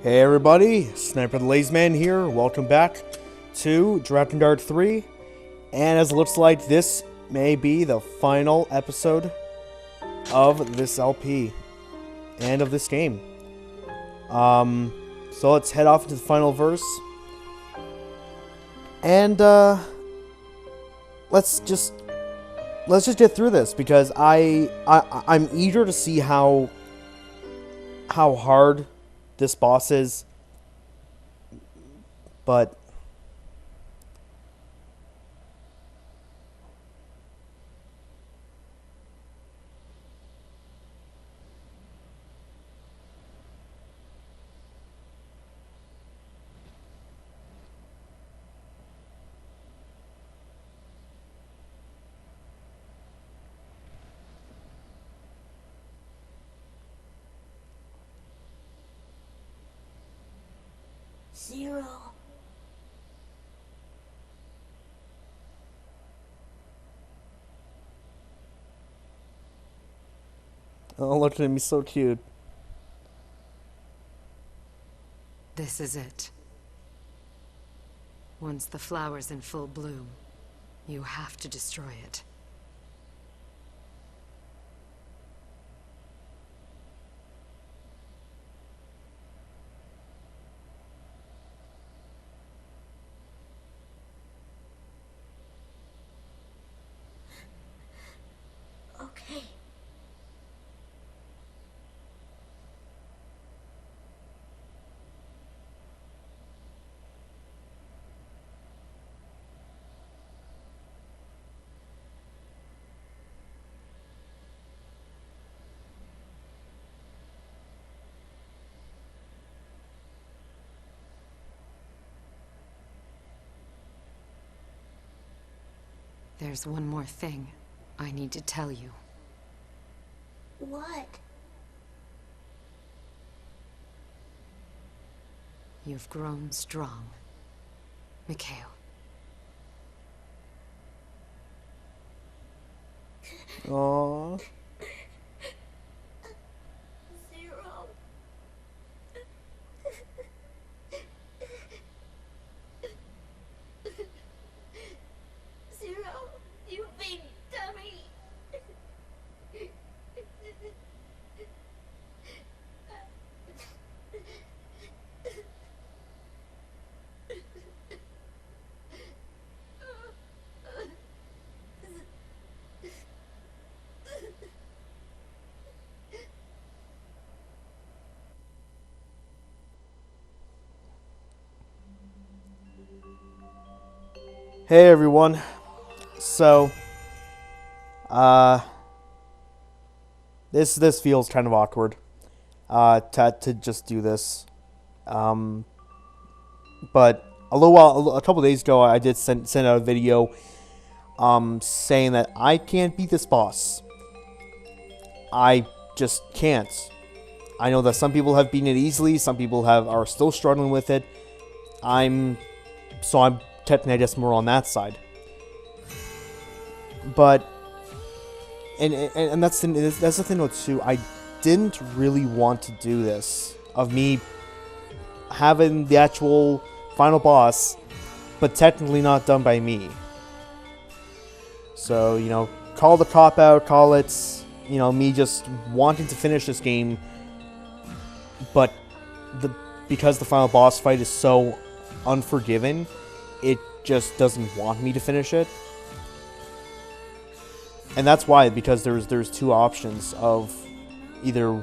Hey everybody, Snipertheladiesman here. Welcome back to Drakengard 3. And as it looks like, this may be the final episode of this LP and of this game. So let's head off into the final verse. And let's just get through this, because I'm eager to see how hard this boss is, but Zero. oh, look at me, so cute. This is it. Once the flower's in full bloom, you have to destroy it. Okay. There's one more thing I need to tell you. What? You've grown strong, Mikhail. Aww. Zero. Zero, you big dummy. Hey everyone. So, this feels kind of awkward, to just do this. But a couple days ago, I did send out a video, saying that I can't beat this boss. I just can't. I know that some people have beaten it easily, some people are still struggling with it. I'm technically, I guess, more on that side. But and that's the thing though too. I didn't really want to do this, of me having the actual final boss, but technically not done by me. So, you know, call the cop out, call it, you know, me just wanting to finish this game, but because the final boss fight is so unforgiving, it just doesn't want me to finish it. And that's why, because there's two options of either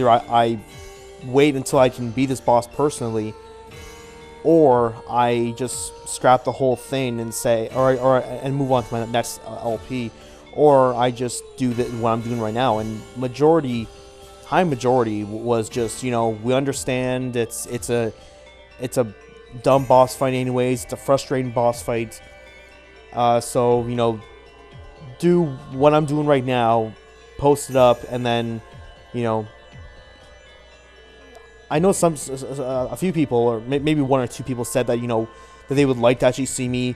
I wait until I can beat this boss personally, or I just scrap the whole thing and say and move on to my next LP, or I just do what I'm doing right now. And high majority was just, you know, we understand it's a dumb boss fight anyways, it's a frustrating boss fight, so, you know, do what I'm doing right now, post it up, and then, you know, I know a few people, or maybe one or two people, said that, you know, that they would like to actually see me,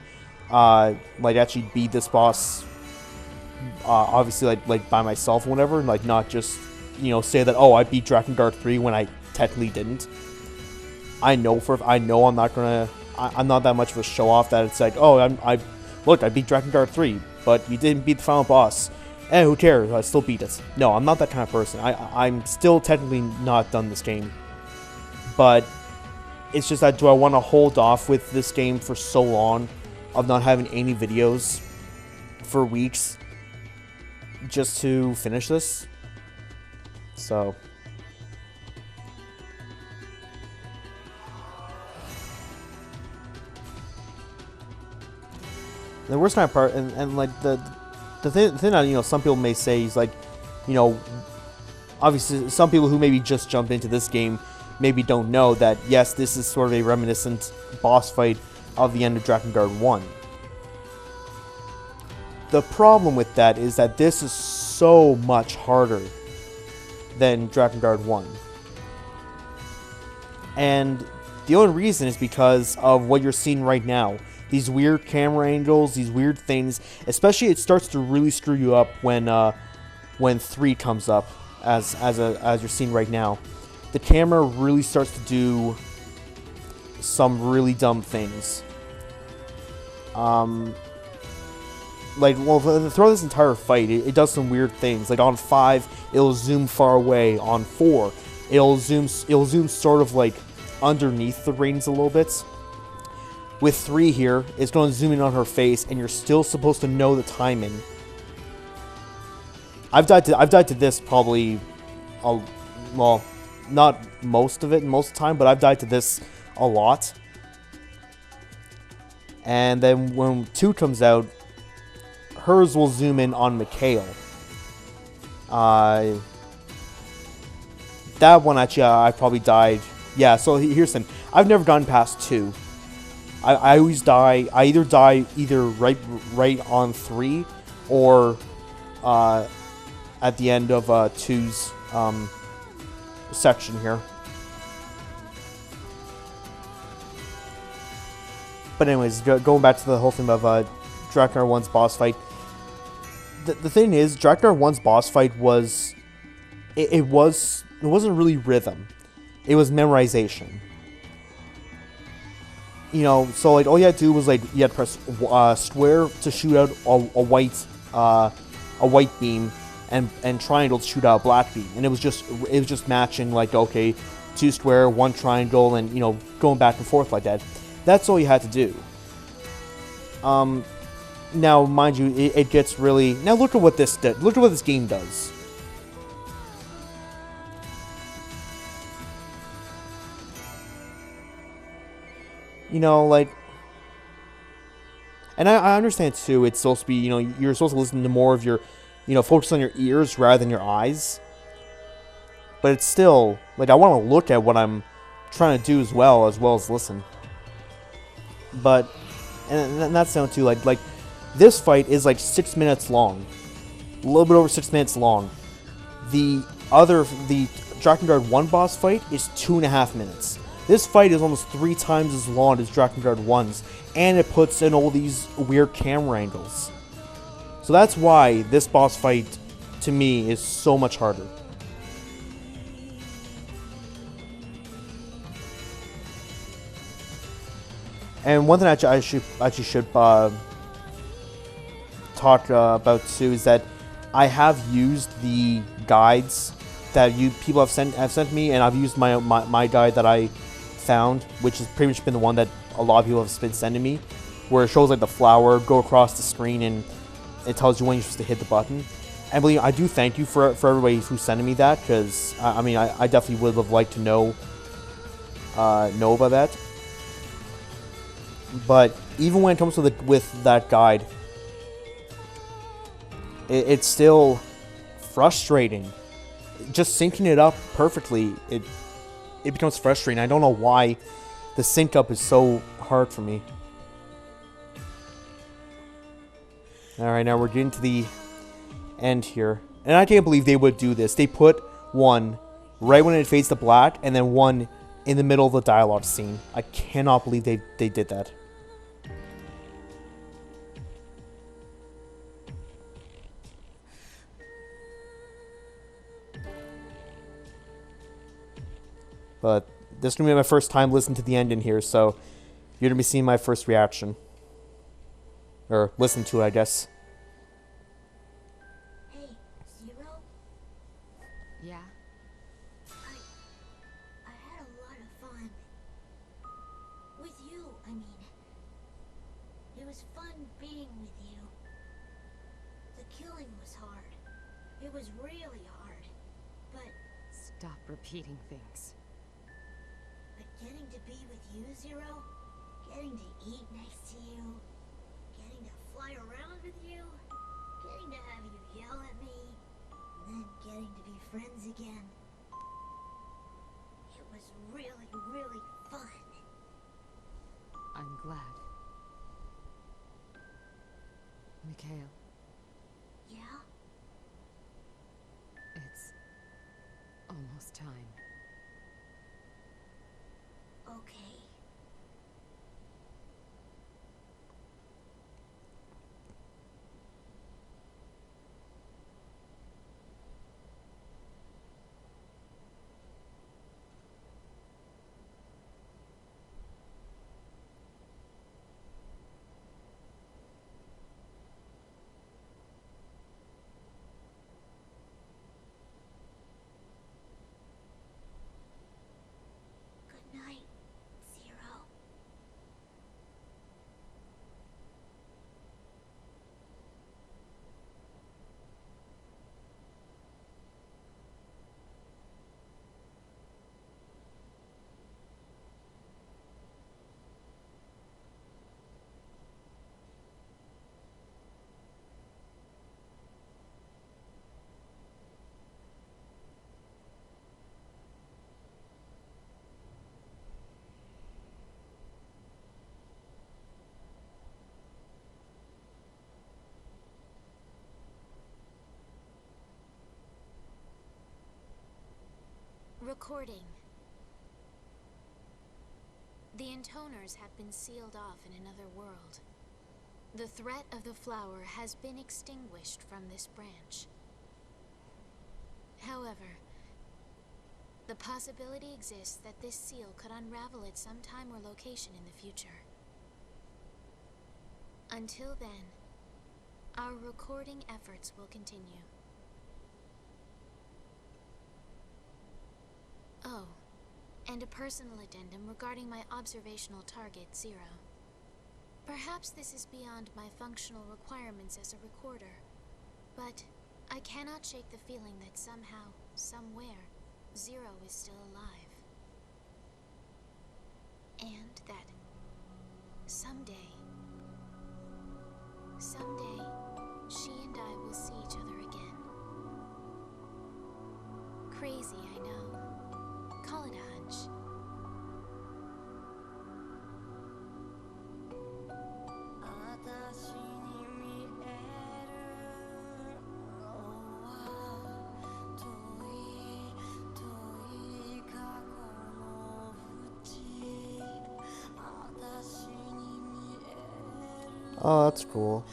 like, actually beat this boss, obviously, like by myself or whatever, like, not just, you know, say that, oh, I beat Drakengard 3 when I technically didn't. I know I'm not gonna. I'm not that much of a show off that it's like, oh, look, I beat Drakengard 3, but you didn't beat the final boss. Who cares? I still beat it. No, I'm not that kind of person. I'm still technically not done this game, but it's just that, do I want to hold off with this game for so long of not having any videos for weeks just to finish this? So the worst part, and like the thing that, you know, some people may say is like, you know, obviously some people who maybe just jumped into this game maybe don't know that, yes, this is sort of a reminiscent boss fight of the end of Drakengard 1. The problem with that is that this is so much harder than Drakengard 1. And the only reason is because of what you're seeing right now. These weird camera angles, these weird things. Especially, it starts to really screw you up when 3 comes up, as you're seeing right now. The camera really starts to do some really dumb things. Like, well, throughout this entire fight, it does some weird things. Like on 5, it'll zoom far away. On 4, it'll zoom sort of like underneath the reins a little bit. With 3 here, it's going to zoom in on her face, and you're still supposed to know the timing. I've died to this probably, well, not most of the time, but I've died to this a lot. And then when 2 comes out, hers will zoom in on Mikhail. That one, actually, I probably died. Yeah, so here's the thing. I've never gotten past 2. I always die. I either die right on 3, or at the end of 2's section here. But anyways, going back to the whole thing of Drakengard 1's boss fight. The thing is, Drakengard 1's boss fight was... It wasn't really rhythm. It was memorization. You know, so like all you had to do was like you had to press square to shoot out a white beam, and triangle to shoot out a black beam, and it was just matching, like, okay, 2 square, 1 triangle, and, you know, going back and forth like that. That's all you had to do. Now, mind you, it gets really... Now look at what this did. Look at what this game does. You know, like... And I understand, too, it's supposed to be, you know, you're supposed to listen to more of your... You know, focus on your ears rather than your eyes. But it's still... Like, I want to look at what I'm trying to do as well as listen. But... And that's down to, like... This fight is, like, 6 minutes long. A little bit over 6 minutes long. The Drakengard 1 boss fight is 2.5 minutes. This fight is almost 3 times as long as Drakengard 1's, and it puts in all these weird camera angles. So that's why this boss fight, to me, is so much harder. And one thing I should talk about too is that I have used the guides that people have sent me, and I've used my guide that I found, which has pretty much been the one that a lot of people have been sending me, where it shows like the flower go across the screen and it tells you when you're supposed to hit the button. And believe me, I do thank you for everybody who's sending me that, because I mean I definitely would have liked to know about that. But even when it comes to with that guide, it's still frustrating. Just syncing it up perfectly, it becomes frustrating. I don't know why the sync up is so hard for me. Alright, now we're getting to the end here. And I can't believe they would do this. They put 1 right when it fades to black, and then 1 in the middle of the dialogue scene. I cannot believe they did that. But this is going to be my first time listening to the end in here, so you're going to be seeing my first reaction. Or listen to it, I guess. Hey, Zero? Yeah? I had a lot of fun. With you, I mean. It was fun being with you. The killing was hard. It was really hard. But Stop repeating things. getting to be with you, Zero, getting to eat next to you, getting to fly around with you, getting to have you yell at me, and then getting to be friends again. It was really, really fun. I'm glad. Mikhail, Yeah? it's almost time. Okay. Good night, Zero. Recording. The intoners have been sealed off in another world. The threat of the flower has been extinguished from this branch. However, the possibility exists that this seal could unravel at some time or location in the future. Until then, our recording efforts will continue. Oh, and a personal addendum regarding my observational target, Zero. Perhaps this is beyond my functional requirements as a recorder, but I cannot shake the feeling that somehow, somewhere, Zero is still alive. And that someday, she and I will see each other again. Crazy, I know. Call it a hunch. Oh, that's cool.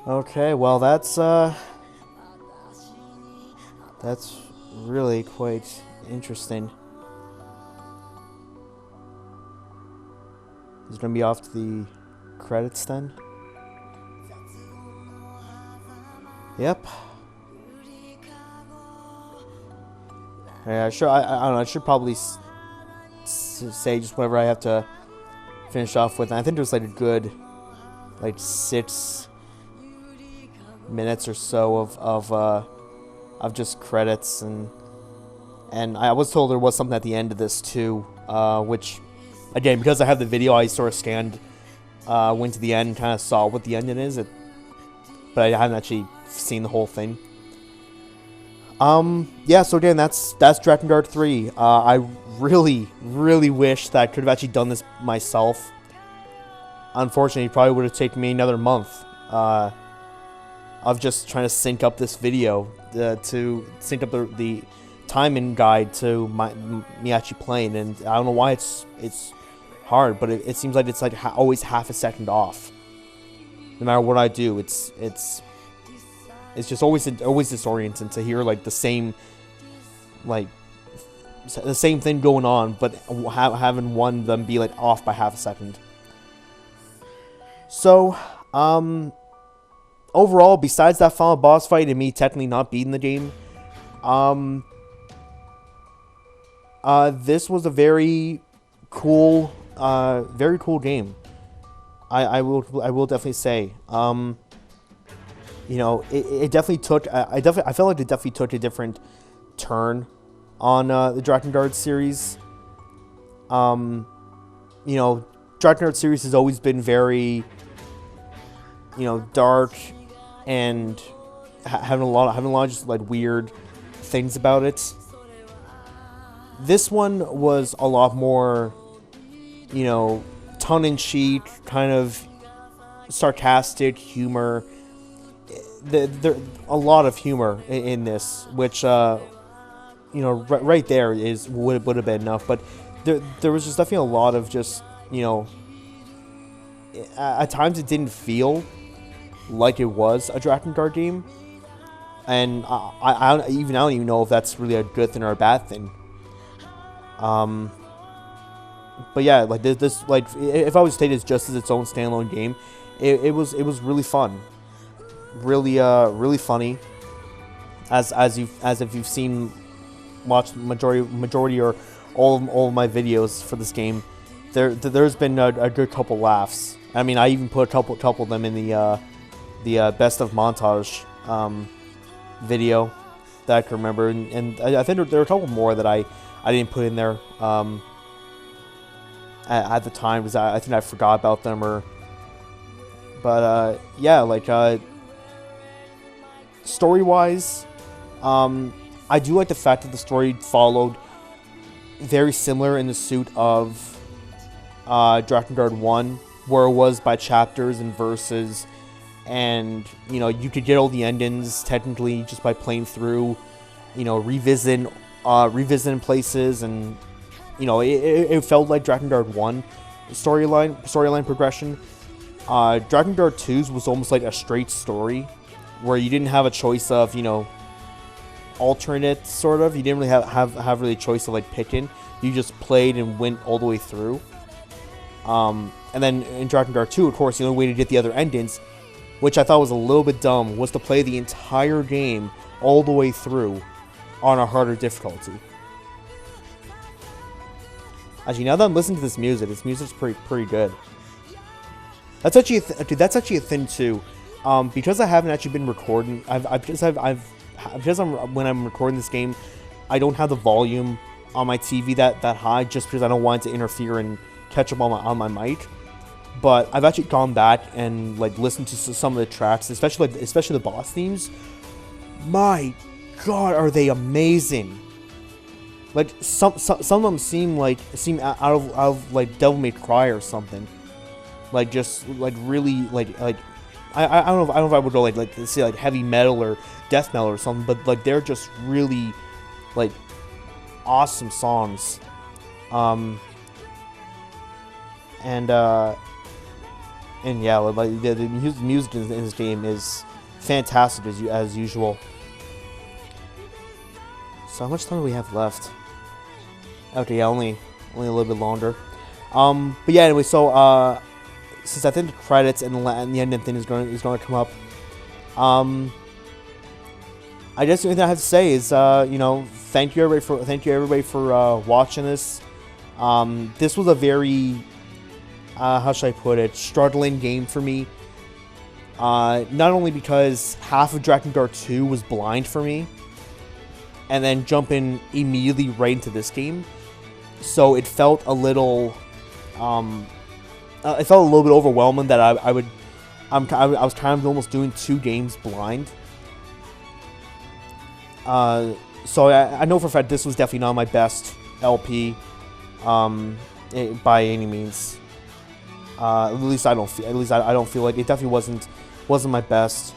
Okay, well that's really quite interesting. Is it gonna be off to the credits then? Yep. Yeah, sure. I don't know. I should probably say just whatever I have to finish off with. And I think there's like a good, like 6 minutes or so of just credits, and I was told there was something at the end of this too, which again, because I have the video, I sort of scanned, went to the end, and kind of saw what the ending is. But I haven't actually seen the whole thing. Yeah. So again, that's Drakengard 3. I really, really wish that I could have actually done this myself. Unfortunately, it probably would have taken me another month. Of just trying to sync up this video to sync up the timing guide to me actually playing, and I don't know why it's hard, but it seems like it's like always half a second off. No matter what I do, it's just always disorienting to hear like the same thing going on, but having one of them be like off by half a second. So, overall, besides that final boss fight and me technically not beating the game, this was a very cool game. I will definitely say. You know, it definitely took. I felt like it definitely took a different turn on the Drakengard series. You know, Drakengard series has always been very, you know, dark and having a lot of just like weird things about it. This one was a lot more, you know, tongue-in-cheek, kind of sarcastic humor. There a lot of humor in this, which you know, right there would have been enough. But there was just definitely a lot of just, you know, at times it didn't feel like it was a Drakengard game, and I don't even know if that's really a good thing or a bad thing. But yeah, like this like if I was to state it just as its own standalone game, it was really fun, really funny. As if you've watched majority or all of my videos for this game, there's been a good couple laughs. I mean, I even put a couple of them in the best of montage video that I can remember, and I think there were a couple more that I didn't put in there at the time because I think I forgot about them but yeah, like story wise, I do like the fact that the story followed very similar in the suit of Drakengard 1, where it was by chapters and verses, and you know, you could get all the endings technically just by playing through, you know, revisiting places, and you know, it felt like Drakengard 1 storyline progression. Drakengard 2's was almost like a straight story, where you didn't have a choice of, you know, alternate sort of. You didn't really have really a choice of like picking. You just played and went all the way through. And then in Drakengard 2, of course, the only way to get the other endings, which I thought was a little bit dumb, was to play the entire game all the way through on a harder difficulty. Actually, now that I'm listening to this music's pretty good. That's actually that's actually a thing too. Because I haven't actually been recording, when I'm recording this game, I don't have the volume on my TV that high, just because I don't want it to interfere and catch up on my mic. But I've actually gone back and like listened to some of the tracks, especially the boss themes. My God, are they amazing! Like some of them seem out of like Devil May Cry or something. Like just like really like I don't know if I would go like say like heavy metal or death metal or something, but like they're just really like awesome songs. And yeah, like the music in this game is fantastic as usual. So how much time do we have left? Okay, yeah, only a little bit longer. But yeah, anyway, so since I think the credits and the ending thing is going to come up, I guess the only thing I have to say is you know, thank you everybody for watching this. This was a very how should I put it, struggling game for me. Not only because half of Drakengard 2 was blind for me, and then jumping immediately right into this game, so it felt a little bit overwhelming that I was kind of almost doing 2 games blind. So I know for a fact this was definitely not my best LP by any means. At least I don't feel like it definitely wasn't my best.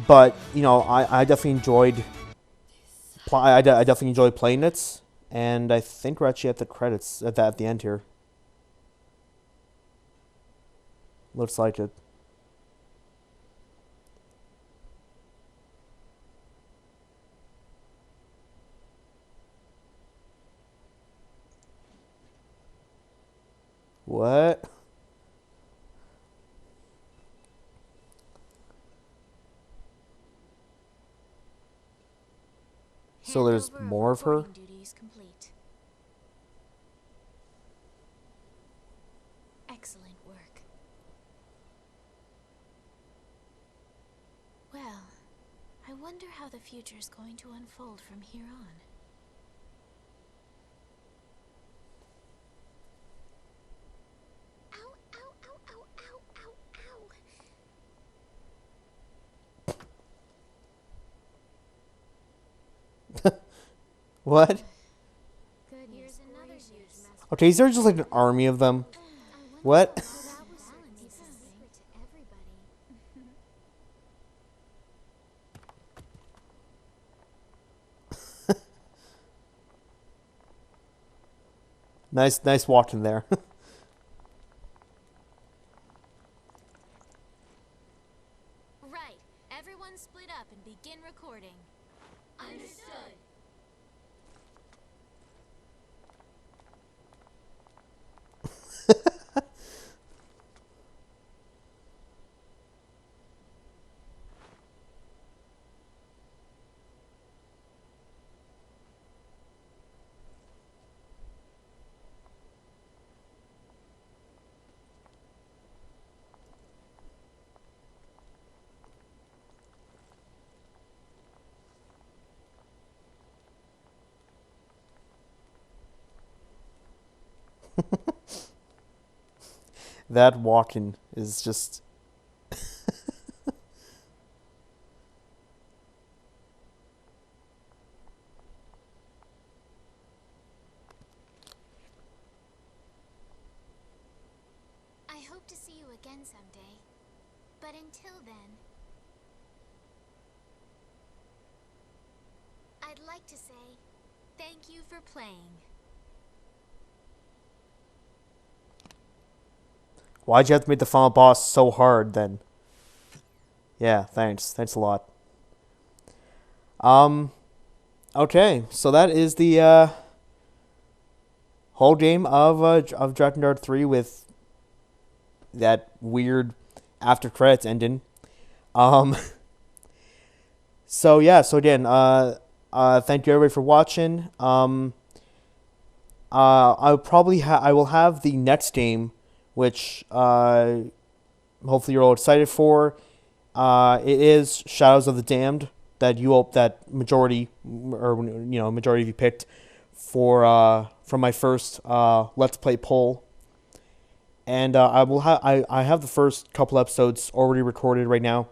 But you know, I definitely enjoyed I definitely enjoy playing it, and I think we're actually at the credits at the end here. Looks like it. What? So there's Handover more of her? reporting duties complete. Excellent work. Well, I wonder how the future's going to unfold from here on. Ow, ow, ow, ow, ow, ow, ow. What? Good. Here's another huge mess. Okay, is there just like an army of them? What? That was secret to everybody. Nice walking there. Right. Everyone split up and begin recording. Understood. That walking is just. I hope to see you again someday. But until then, I'd like to say thank you for playing. Why'd you have to make the final boss so hard then? Yeah, thanks. Thanks a lot. Okay, so that is the whole game of Drakengard 3 with that weird after credits ending. So yeah, so again, thank you everybody for watching. I will have the next game, which hopefully you're all excited for. It is Shadows of the Damned that you hope that majority of you picked for from my first Let's Play poll. And I have the first couple episodes already recorded right now,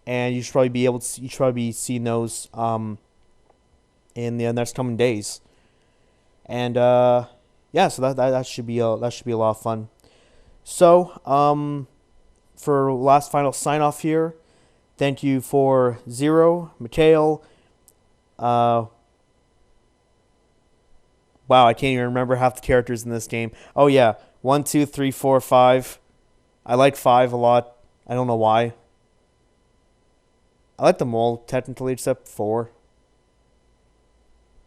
and you should probably be seeing those in the next coming days. And yeah, so that should be a lot of fun. So for last final sign off here, thank you for Zero, Mikhail. Wow, I can't even remember half the characters in this game. Oh yeah, 1, 2, 3, 4, 5. I like 5 a lot. I don't know why. I like them all technically except 4.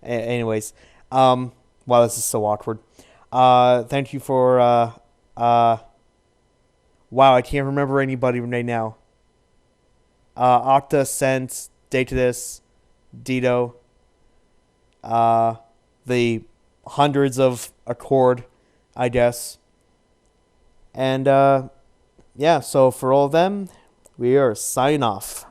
Anyways, wow, this is so awkward. Thank you for wow, I can't remember anybody right now. Octa, Sense, Data.This, Dito, the hundreds of Accord, I guess. And yeah, so for all of them, we are signing off.